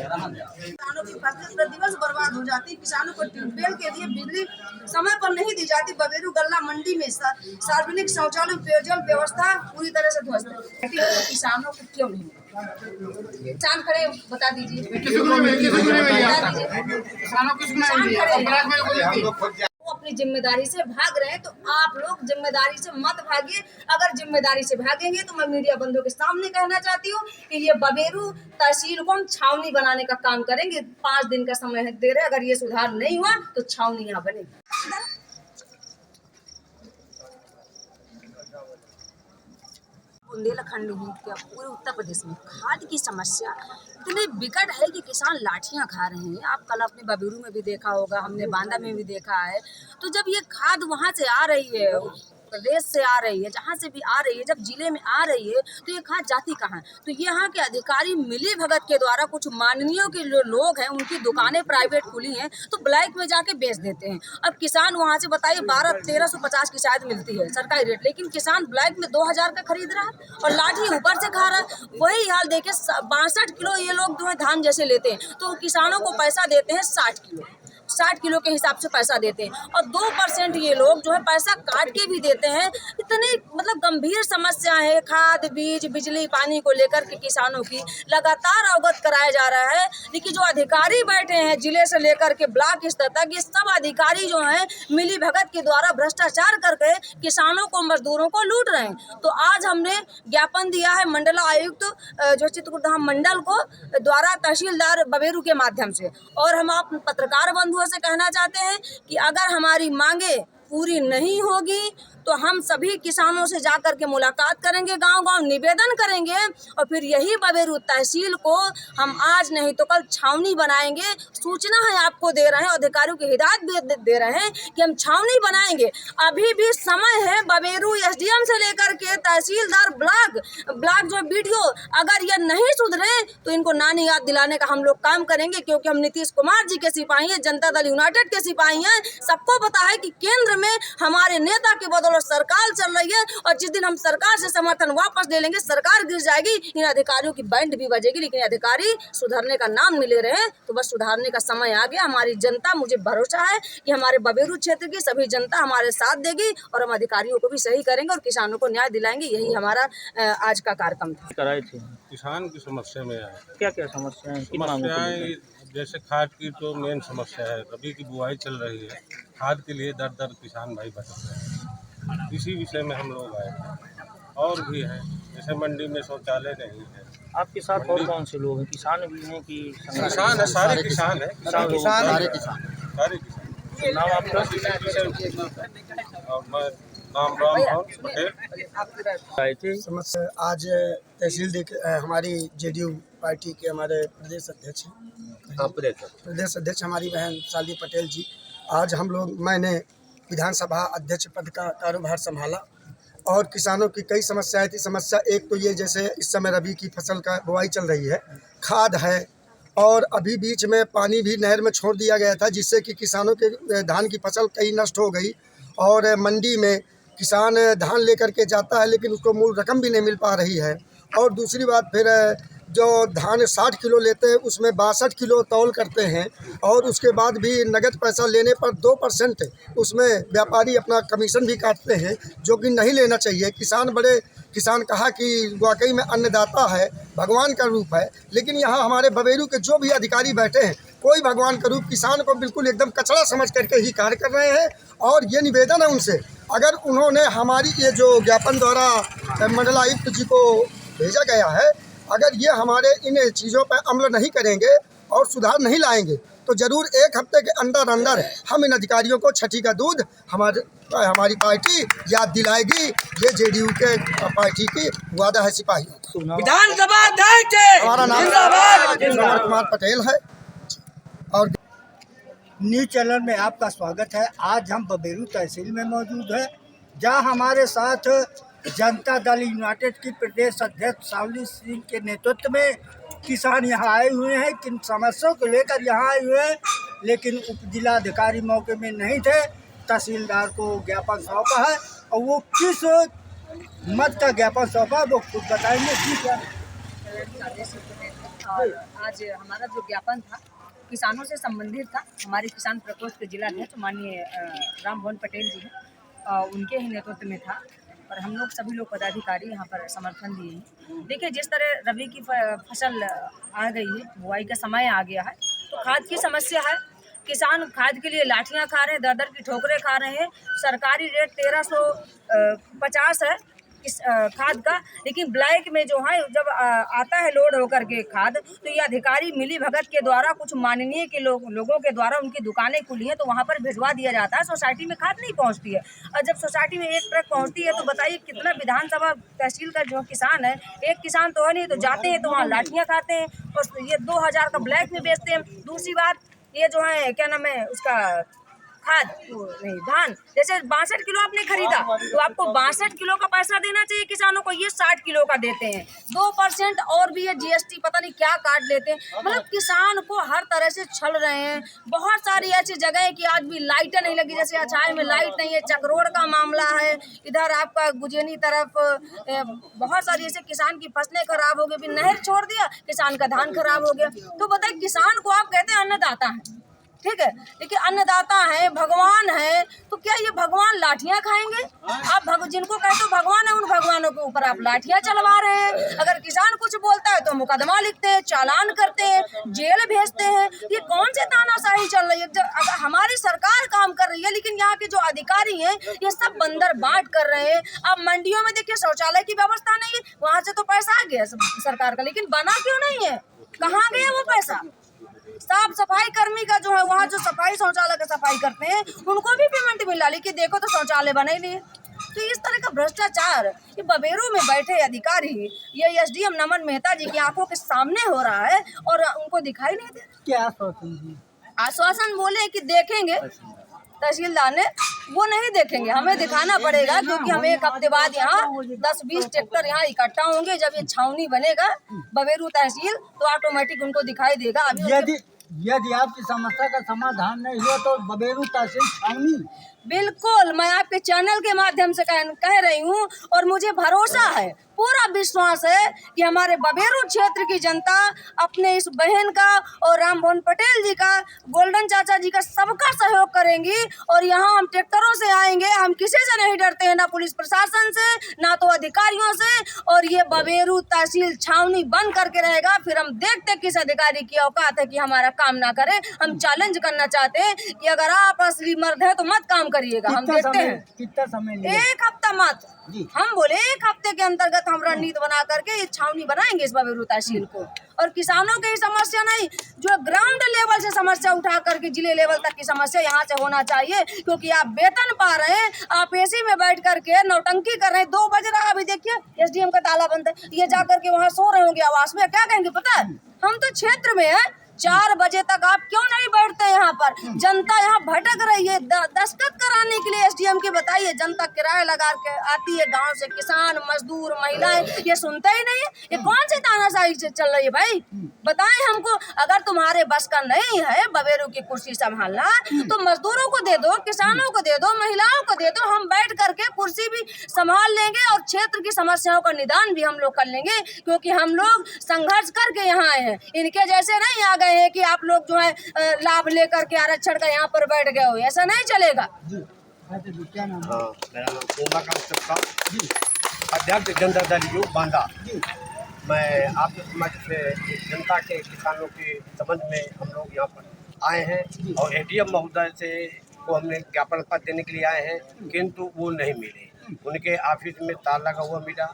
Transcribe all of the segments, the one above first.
किसानों की फसल प्रतिवर्ष बर्बाद हो जाती। किसानों को ट्यूबवेल के लिए बिजली समय पर नहीं दी जाती। बबेरू गल्ला मंडी में सार्वजनिक शौचालय पेयजल व्यवस्था पूरी तरह से ध्वस्त है। किसानों को क्यों नहीं किसान खड़े बता दीजिए, वो अपनी जिम्मेदारी से भाग रहे हैं, तो आप लोग जिम्मेदारी से मत भागिए। अगर जिम्मेदारी से भागेंगे तो मैं मीडिया बंधुओं के सामने कहना चाहती हूँ कि ये बबेरू तहसील को हम छावनी बनाने का काम करेंगे। 5 दिन का समय दे रहे, अगर ये सुधार नहीं हुआ तो छावनी यहाँ बनेगी। बुंदेलखंड ही क्या पूरे उत्तर प्रदेश में खाद की समस्या इतनी विकट है कि किसान लाठियां खा रहे हैं। आप कल अपने बबेरू में भी देखा होगा, हमने बांदा में भी देखा है। तो जब ये खाद वहां से आ रही है, प्रदेश से आ रही है, जहाँ से भी आ रही है, जब जिले में आ रही है, तो ये खाद जाती कहाँ है? तो यहाँ के अधिकारी मिली भगत के द्वारा कुछ माननीयों के जो लोग हैं, उनकी दुकानें प्राइवेट खुली हैं, तो ब्लैक में जाके बेच देते हैं। अब किसान वहाँ से बताइए 1200-1350 की शायद मिलती है सरकारी रेट, लेकिन किसान ब्लैक में 2000 का खरीद रहा है और लाठी ऊपर से खा रहा है। वही हाल देखे 62 किलो ये लोग जो है धान जैसे लेते हैं, तो किसानों को पैसा देते हैं 60 किलो के हिसाब से पैसा देते हैं, और 2% ये लोग जो है पैसा काट के भी देते हैं। इतनी मतलब गंभीर समस्या है खाद बीज बिजली पानी को लेकर के किसानों की लगातार अवगत कराया जा रहा है। लेकिन जो अधिकारी बैठे हैं जिले से लेकर के ब्लॉक स्तर तक, ये सब अधिकारी जो हैं मिली भगत के द्वारा भ्रष्टाचार करके किसानों को मजदूरों को लूट रहे हैं। तो आज हमने ज्ञापन दिया है मंडल आयुक्त जो चित्रकूट मंडल को द्वारा तहसीलदार बबेरू के माध्यम से, और हम आप पत्रकार बंधु से कहना चाहते हैं कि अगर हमारी मांगे पूरी नहीं होगी तो हम सभी किसानों से जाकर के मुलाकात करेंगे, गांव-गांव निवेदन करेंगे, और फिर यही बबेरू तहसील को हम आज नहीं तो कल छावनी बनाएंगे। सूचना है आपको दे रहे हैं, अधिकारियों की हिदायत भी दे रहे हैं कि हम छावनी बनाएंगे। अभी भी समय है। बबेरू एसडीएम से लेकर के तहसीलदार ब्लॉक जो बीडीओ, अगर ये नहीं सुधरे तो इनको नानी याद दिलाने का हम लोग काम करेंगे, क्योंकि हम नीतीश कुमार जी के सिपाही हैं, जनता दल यूनाइटेड के सिपाही हैं। सबको पता है कि केंद्र में हमारे नेता के बदौलत सरकार चल रही है, और जिस दिन हम सरकार से समर्थन वापस ले लेंगे, सरकार गिर जाएगी, इन अधिकारियों की बैंड भी बजेगी, लेकिन अधिकारी सुधरने का नाम नहीं ले रहे हैं। तो बस सुधारने का समय आ गया। हमारी जनता, मुझे भरोसा है कि हमारे बबेरू क्षेत्र की सभी जनता हमारे साथ देगी, और हम अधिकारियों को भी सही करेंगे और किसानों को न्याय दिलाएंगे। यही हमारा आज का कार्यक्रम था। कराए थे किसान की समस्या में आए। क्या क्या समस्याएं जैसे खाद की तो मेन समस्या है। रबी की बुआई चल रही है, खाद के लिए दर किसान भाई भटक रहे हैं। इसी विषय में हम लोग आए थे। और भी है, जैसे मंडी में शौचालय नहीं है। आपके साथ और कौन से लोग हैं? किसान भी हैं कि किसान है, सारे किसान है। नाम आपका? और मैं नाम राम पटेल। समस्या आज तहसील हमारी जेडीयू पार्टी के हमारे प्रदेश अध्यक्ष हैं, प्रदेश अध्यक्ष हमारी बहन साली पटेल जी। आज मैंने विधानसभा अध्यक्ष पद का कारोबार संभाला, और किसानों की कई समस्याएं थी। समस्या एक तो ये, जैसे इस समय रबी की फसल का बुआई चल रही है, खाद है, और अभी बीच में पानी भी नहर में छोड़ दिया गया था, जिससे कि किसानों के धान की फसल कई नष्ट हो गई। और मंडी में किसान धान लेकर के जाता है, लेकिन उसको मूल रकम भी नहीं मिल पा रही है। और दूसरी बात, फिर जो धान 60 किलो लेते हैं उसमें 62 किलो तौल करते हैं, और उसके बाद भी नगद पैसा लेने पर 2% उसमें व्यापारी अपना कमीशन भी काटते हैं, जो कि नहीं लेना चाहिए। किसान कहा कि वाकई में अन्नदाता है, भगवान का रूप है, लेकिन यहाँ हमारे बबेरू के जो भी अधिकारी बैठे हैं, कोई भगवान का रूप, किसान को बिल्कुल एकदम कचरा समझ करके ही कार्य कर रहे हैं। और ये निवेदन है उनसे, अगर उन्होंने हमारी ये जो ज्ञापन द्वारा मंडलायुक्त जी को भेजा गया है, अगर ये हमारे इन चीज़ों पर अमल नहीं करेंगे और सुधार नहीं लाएंगे, तो ज़रूर 1 हफ्ते के अंदर हम इन अधिकारियों को छठी का दूध हमारी पार्टी याद दिलाएगी। ये जेडीयू के पार्टी की वादा है सिपाहियों। विधानसभा हमारा नाम कुमार पटेल है, और न्यूज चैनल में आपका स्वागत है। आज हम बबेरू तहसील में मौजूद है, जहां हमारे साथ जनता दल यूनाइटेड की प्रदेश अध्यक्ष सावली सिंह के नेतृत्व में किसान यहाँ आए हुए हैं। किन समस्याओं को लेकर यहाँ आए हुए हैं, लेकिन उप जिलाधिकारी मौके में नहीं थे। तहसीलदार को ज्ञापन सौंपा है, और वो किस मत का ज्ञापन सौंपा वो खुद बताएंगे। ठीक है, और आज हमारा जो ज्ञापन था किसानों से संबंधित था। हमारे किसान प्रकोष्ठ के जिला अध्यक्ष माननीय राम मोहन पटेल जी हैं, उनके ही नेतृत्व में था और हम लोग सभी लोग पदाधिकारी यहाँ पर समर्थन दिए हैं। देखिए, जिस तरह रबी की फसल आ गई है, बुआई का समय आ गया है, तो खाद की समस्या है। किसान खाद के लिए लाठियाँ खा रहे हैं, दर दर की ठोकरें खा रहे हैं। सरकारी रेट 1350 है इस खाद का, लेकिन ब्लैक में जो है जब आता है लोड होकर के खाद, तो ये अधिकारी मिली भगत के द्वारा कुछ माननीय के लोगों के द्वारा उनकी दुकानें खुली हैं तो वहाँ पर भिजवा दिया जाता है। सोसाइटी में खाद नहीं पहुँचती है, और जब सोसाइटी में एक ट्रक पहुँचती है तो बताइए कितना विधानसभा तहसील का जो किसान है, एक किसान तो है नहीं, तो जाते हैं तो वहाँ लाठियाँ खाते हैं और ये 2000 का ब्लैक में बेचते हैं। दूसरी बात, ये जो है क्या नाम है उसका खाद नहीं धान, जैसे 62 किलो आपने खरीदा तो आपको 62 किलो का पैसा देना चाहिए किसानों को, ये 60 किलो का देते हैं। 2% और भी ये GST पता नहीं क्या काट लेते हैं। मतलब किसान को हर तरह से छल रहे हैं। बहुत सारी ऐसी जगह है कि आज भी लाइटें नहीं लगी, जैसे अछाई में लाइट नहीं है, चकरोड का मामला है, इधर आपका गुजेनी तरफ बहुत सारी ऐसे किसान की फसलें खराब हो गई, फिर नहर छोड़ दिया, किसान का धान खराब हो गया। तो बताइए, किसान को आप कहते हैं अन्नदाता है, ठीक है, लेकिन अन्नदाता है, भगवान है, तो क्या ये भगवान लाठियां खाएंगे? आप जिनको कहते हो भगवान है, उन भगवानों के ऊपर आप लाठियां चलवा रहे हैं। अगर किसान कुछ बोलता है तो मुकदमा लिखते हैं, चालान करते हैं, जेल भेजते हैं। ये कौन से तानाशाही चल रही है? अगर हमारी सरकार काम कर रही है, लेकिन यहाँ के जो अधिकारी हैं ये सब बंदर बांट कर रहे हैं। अब मंडियों में देखिए शौचालय की व्यवस्था नहीं है, वहाँ से तो पैसा आ गया सरकार का, लेकिन बना क्यों नहीं है? कहाँ गया वो पैसा? साफ सफाई कर्मी का जो है, वहाँ जो सफाई शौचालय का सफाई करते हैं उनको भी पेमेंट मिला, लेकिन देखो तो शौचालय बने नहीं। तो इस तरह का भ्रष्टाचार ये बबेरू में बैठे अधिकारी, ये SDM नमन मेहता जी की आंखों के सामने हो रहा है और उनको दिखाई नहीं दे। क्या आश्वासन? आश्वासन बोले कि देखेंगे, तहसीलदार ने, वो नहीं देखेंगे, हमें दिखाना पड़ेगा, क्योंकि हम 1 हफ्ते बाद यहाँ 10-20 ट्रैक्टर यहाँ इकट्ठा होंगे। जब ये छावनी बनेगा बबेरू तहसील तो ऑटोमेटिक उनको दिखाई देगा। अभी यदि आपकी समस्या का समाधान नहीं हुआ तो बबेरू तहसील छावनी? बिल्कुल, मैं आपके चैनल के माध्यम से कह रही हूँ और मुझे भरोसा है, पूरा विश्वास है कि हमारे बबेरू क्षेत्र की जनता अपने इस बहन का और राम मोहन पटेल जी का, गोल्डन चाचा जी का, सबका सहयोग करेंगी। और यहाँ हम ट्रैक्टरों से आएंगे, हम किसी से नहीं डरते हैं, ना पुलिस प्रशासन से, ना तो अधिकारियों से। और ये बबेरू तहसील छावनी बंद करके रहेगा। फिर हम देखते किस अधिकारी की औकात है कि हमारा काम ना करे। हम चैलेंज करना चाहते हैं कि अगर आप असली मर्द है तो मत काम करिएगा। हम देखते हैं कितना समय, 1 हफ्ता मत, हम बोले 1 हफ्ते के अंतर्गत हम रणनीति बना करके ये छावनी बनाएंगे इस बबेरू तहसील को। और किसानों की समस्या नहीं, जो ग्राउंड लेवल से समस्या उठा करके जिले लेवल तक की समस्या यहाँ से होना चाहिए। क्योंकि आप वेतन पा रहे हैं, आप AC में बैठ करके नौटंकी कर रहे हैं। 2 बज रहा है, अभी देखिए SDM का ताला बंद है, ये जा करके वहाँ सो रहे होंगे आवास में। क्या कहेंगे पता है? हम तो क्षेत्र में है, 4 बजे तक आप क्यों नहीं बैठते यहाँ पर? जनता यहाँ भटक रही है। दस्तखत कराने के लिए SDM के बताइए, जनता किराया लगा के आती है गांव से, किसान, मजदूर, महिलाएं, ये सुनते ही नहीं है। ये कौन से तानाशाही से चल रही है भाई? बताएं हमको। अगर तुम्हारे बस का नहीं है बबेरू की कुर्सी संभालना तो मजदूरों को दे दो, किसानों को दे दो, महिलाओं को दे दो। हम बैठ करके कुर्सी भी संभाल लेंगे और क्षेत्र की समस्याओं का निदान भी हम लोग कर लेंगे, क्योंकि हम लोग संघर्ष करके यहाँ आए हैं। इनके जैसे नहीं आ गए हैं कि आप लोग जो है लाभ लेकर के आरक्षण का यहाँ पर बैठ गए हो, ऐसा नहीं चलेगा। क्या नाम? हाँ, मेरा नाम उमाकांत सप्ता, अध्यक्ष जनता दल यूथ बांदा। मैं आपके समाज से जनता के किसानों के संबंध में हम लोग यहाँ पर आए हैं और ADM महोदय से को हमने ज्ञापन पत्र देने के लिए आए हैं, किंतु वो नहीं मिले। उनके ऑफिस में ताला लगा हुआ मिला।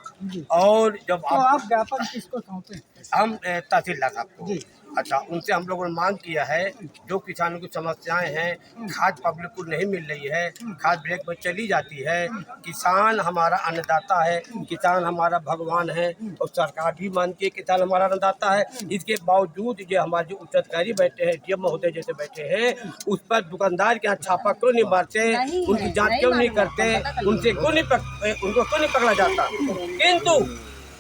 और जब तो आप ज्ञापन किसको सौंपे? हम तहसीलदार साहब को, अच्छा, उनसे हम लोगों ने मांग किया है, जो किसानों की समस्याएं हैं, खाद पब्लिक को नहीं मिल रही है, खाद ब्रेक में चली जाती है। किसान हमारा अन्नदाता है, किसान हमारा भगवान है और सरकार भी मानती है किसान हमारा अन्नदाता है। इसके बावजूद जो हमारे जो उच्च अधिकारी बैठे हैं, DM महोदय जैसे बैठे हैं, उस पर दुकानदार के यहाँ छापा क्यों नहीं मारते, उनकी जाँच क्यों नहीं करते, उनसे उनको क्यों नहीं पकड़ा जाता? किंतु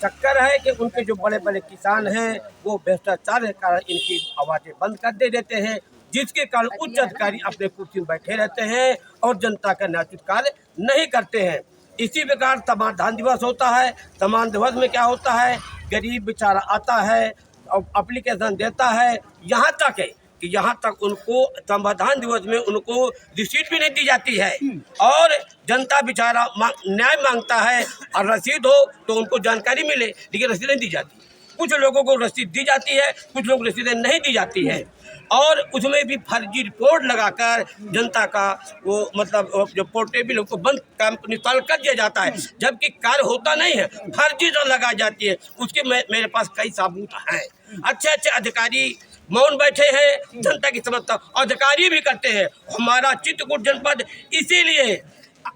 चक्कर है कि उनके जो बड़े बड़े किसान हैं वो भ्रष्टाचार के कारण इनकी आवाज़ें बंद कर दे देते हैं, जिसके कारण उच्च अधिकारी अपने कुर्सी में बैठे रहते हैं और जनता का न्यायोचित कार्य नहीं करते हैं। इसी प्रकार समाधान दिवस होता है। समाधान दिवस में क्या होता है? गरीब बेचारा आता है, एप्लीकेशन देता है, यहाँ तक है कि यहाँ तक उनको संविधान दिवस में उनको रिसीट भी नहीं दी जाती है। और जनता बेचारा न्याय मांगता है और रसीद हो तो उनको जानकारी मिले, लेकिन रसीद नहीं दी जाती। कुछ लोगों को रसीद दी जाती है, कुछ लोग रसीदें नहीं दी जाती है, और उसमें भी फर्जी रिपोर्ट लगाकर जनता का वो मतलब जो पोर्टेबल को बंद काम निकाल कर दिया जाता है, जबकि कार्य होता नहीं है, फर्जी जो लगाई जाती है। उसके मेरे पास कई सबूत हैं। अच्छे अच्छे अधिकारी मौन बैठे हैं, जनता की समस्या अधिकारी भी करते हैं। हमारा चित्रकूट जनपद इसीलिए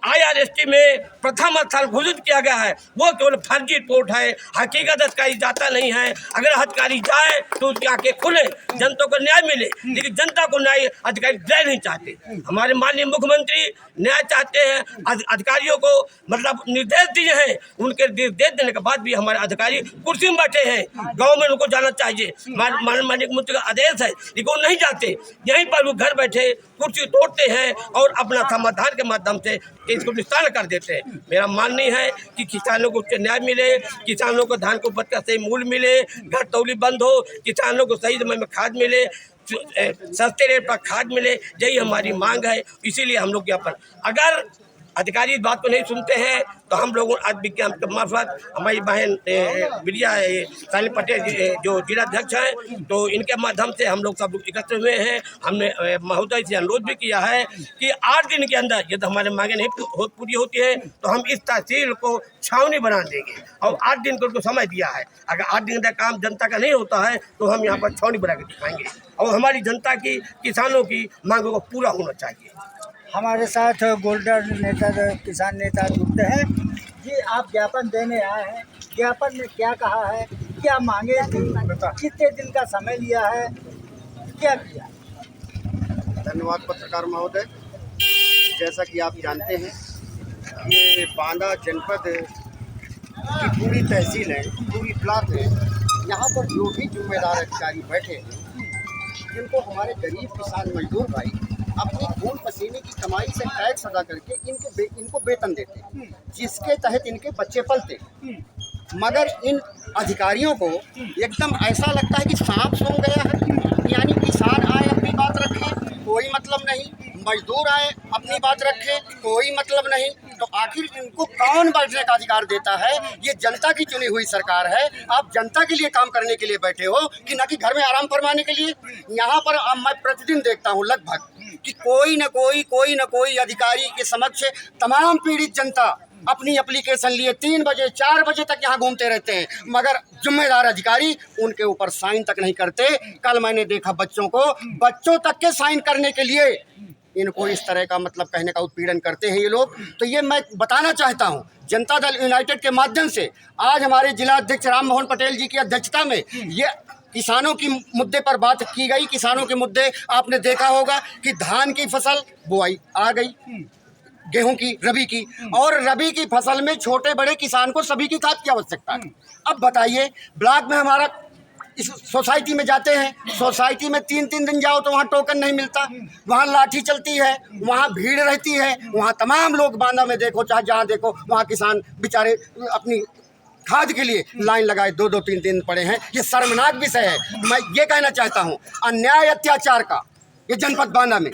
IRST में प्रथम स्थल घोषित किया गया है। वो केवल फर्जी रिपोर्ट है, हकीकत अधिकारी जाता नहीं है। अगर अधिकारी जाए तो उसकी आंखें खुले, जनता को न्याय मिले, लेकिन जनता को न्याय अधिकारी दे नहीं चाहते। हमारे माननीय मुख्यमंत्री न्याय चाहते हैं, अधिकारियों को मतलब निर्देश दिए हैं। उनके निर्देश देने के बाद भी हमारे अधिकारी कुर्सी में बैठे हैं। गाँव में उनको जाना चाहिए, माननीय मुख्यमंत्री का आदेश है, लेकिन वो नहीं जाते। यहीं पर वो घर बैठे कुर्सी तोड़ते हैं और अपना समाधान के माध्यम से इसको निस्तारण कर देते हैं। मेरा मानना है कि किसानों को उच्च न्याय मिले, किसानों को धान को उपज का सही मूल्य मिले, घटतौली बंद हो, किसानों को सही समय में खाद मिले, सस्ते रेट पर खाद मिले, यही हमारी मांग है। इसीलिए हम लोग यहाँ पर अगर अधिकारी इस बात को नहीं सुनते हैं तो हम लोगों आज विज्ञान के मार्फत हमारी बहन बिरिया साली पटेल जो जिलाध्यक्ष हैं, तो इनके माध्यम से हम लोग सब लोग एकत्र हुए हैं। हमने महोदय से अनुरोध भी किया है कि 8 दिन के अंदर यदि हमारे मांगे नहीं पूरी होती है तो हम इस तहसील को छावनी बना देंगे, और 8 दिन को उनको समय दिया है। अगर 8 दिन का काम जनता का नहीं होता है तो हम यहाँ पर छावनी बना के दिखाएंगे, और हमारी जनता की, किसानों की मांगों को पूरा होना चाहिए। हमारे साथ गोल्डन नेता किसान नेता जुड़ते हैं जी। आप ज्ञापन देने आए हैं, ज्ञापन में क्या कहा है, क्या मांगे थी, कितने दिन का समय लिया है, क्या किया? धन्यवाद पत्रकार महोदय। जैसा कि आप जानते हैं, ये बांदा जनपद की पूरी तहसील है, पूरी ब्लॉक है। यहाँ पर जो भी जिम्मेदार अधिकारी बैठे हैं, जिनको हमारे गरीब किसान मजदूर भाई अपनी खून पसीने की कमाई से टैक्स अदा करके इनको वेतन देते हैं, जिसके तहत इनके बच्चे पलते। मगर इन अधिकारियों को एकदम ऐसा लगता है कि सांप सूंघ गया है। यानी किसान आए अपनी बात रखे, कोई मतलब नहीं, मजदूर आए अपनी बात रखे, कोई मतलब नहीं। तो आखिर इनको कौन बैठने का अधिकार देता है? ये जनता की चुनी हुई सरकार है। आप जनता के लिए काम करने के लिए बैठे हो कि ना कि घर में आराम फरमाने के लिए। यहाँ पर मैं प्रतिदिन देखता हूँ लगभग कि कोई न कोई अधिकारी के समक्ष तमाम पीड़ित जनता अपनी एप्लीकेशन लिए 3 बजे 4 बजे तक यहाँ घूमते रहते हैं, मगर जिम्मेदार अधिकारी उनके ऊपर साइन तक नहीं करते। कल मैंने देखा बच्चों तक के साइन करने के लिए इनको इस तरह का मतलब कहने का उत्पीड़न करते हैं ये लोग। तो ये मैं बताना चाहता हूँ जनता दल यूनाइटेड के माध्यम से, आज हमारे जिला अध्यक्ष राम मोहन पटेल जी की अध्यक्षता में ये किसानों की मुद्दे पर बात की गई। किसानों के मुद्दे आपने देखा होगा कि धान की फसल बुआई आ गई, गेहूं की, रबी की, और रबी की फसल में छोटे बड़े किसान को सभी की खाद की आवश्यकता है। अब बताइए, ब्लॉक में हमारा इस सोसाइटी में जाते हैं, सोसाइटी में 3-3 दिन जाओ तो वहाँ टोकन नहीं मिलता, वहाँ लाठी चलती है, वहाँ भीड़ रहती है, वहाँ तमाम लोग, बांदा में देखो चाहे जहाँ देखो, वहाँ किसान बेचारे अपनी खाद के लिए लाइन लगाए 2-2 3 दिन पड़े हैं। ये शर्मनाक विषय है। मैं ये कहना चाहता हूँ, अन्याय अत्याचार का ये जनपद बांदा में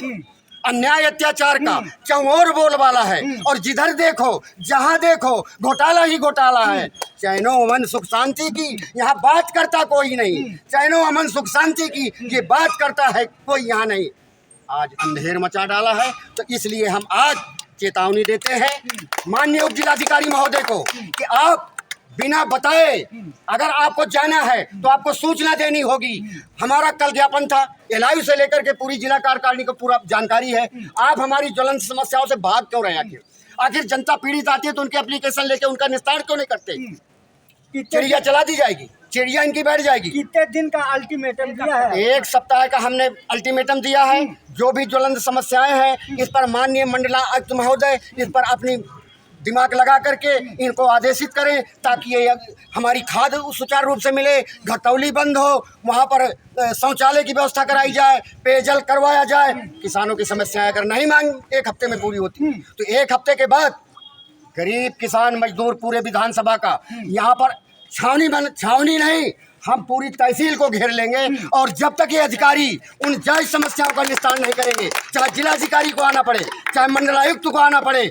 अन्याय अत्याचार का चौर बोलबाला है, और जिधर देखो जहाँ देखो घोटाला ही घोटाला है। चैनो अमन सुख शांति की यहाँ बात करता कोई नहीं, चैनो अमन सुख शांति की ये बात करता है कोई यहाँ नहीं। आज अंधेर मचा डाला है, तो इसलिए हम आज चेतावनी देते हैं माननीय उप जिलाधिकारी महोदय को कि आप बिना बताए अगर आपको जाना है तो आपको सूचना देनी होगी। हमारा कल ज्ञापन था, एलआयू से लेकर के पूरी जिला कार्यकारिणी को पूरा जानकारी है। आप हमारी ज्वलंत समस्याओं से भाग क्यों रहे? आखिर जनता पीड़ित आती है तो उनके एप्लीकेशन लेके उनका निस्तारण क्यों नहीं करते? चिड़िया चला दी जाएगी, चिड़िया इनकी बैठ जाएगी। कितने दिन का अल्टीमेटम दिया है? 1 सप्ताह का हमने अल्टीमेटम दिया है। जो भी ज्वलंत समस्याएं हैं इस पर माननीय मंडलायुक्त महोदय इस पर अपनी दिमाग लगा करके इनको आदेशित करें, ताकि ये हमारी खाद सुचारू रूप से मिले, घटौली बंद हो, वहाँ पर शौचालय की व्यवस्था कराई जाए, पेयजल करवाया जाए। किसानों की समस्याएं अगर नहीं मांग 1 हफ्ते में पूरी होती तो 1 हफ्ते के बाद गरीब किसान मजदूर पूरे विधानसभा का यहाँ पर छावनी नहीं, हम पूरी तहसील को घेर लेंगे और जब तक ये अधिकारी उन जायज समस्याओं का निस्तारण नहीं करेंगे, चाहे जिलाधिकारी को आना पड़े, चाहे मंडलायुक्त को आना पड़े,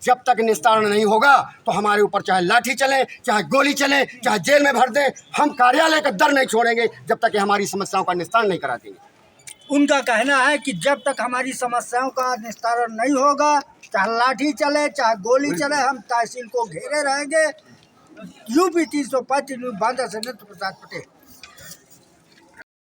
जब तक निस्तारण नहीं होगा तो हमारे ऊपर चाहे लाठी चले, चाहे गोली चले, चाहे जेल में भर दें, हम कार्यालय का दर नहीं छोड़ेंगे जब तक ये हमारी समस्याओं का निस्तारण नहीं करा देंगे। उनका कहना है कि जब तक हमारी समस्याओं का निस्तारण नहीं होगा, चाहे लाठी चले, चाहे गोली चले, हम तहसील को घेरे रहेंगे। यूपी 335 बांदा से नरेंद्र प्रसाद पटेल।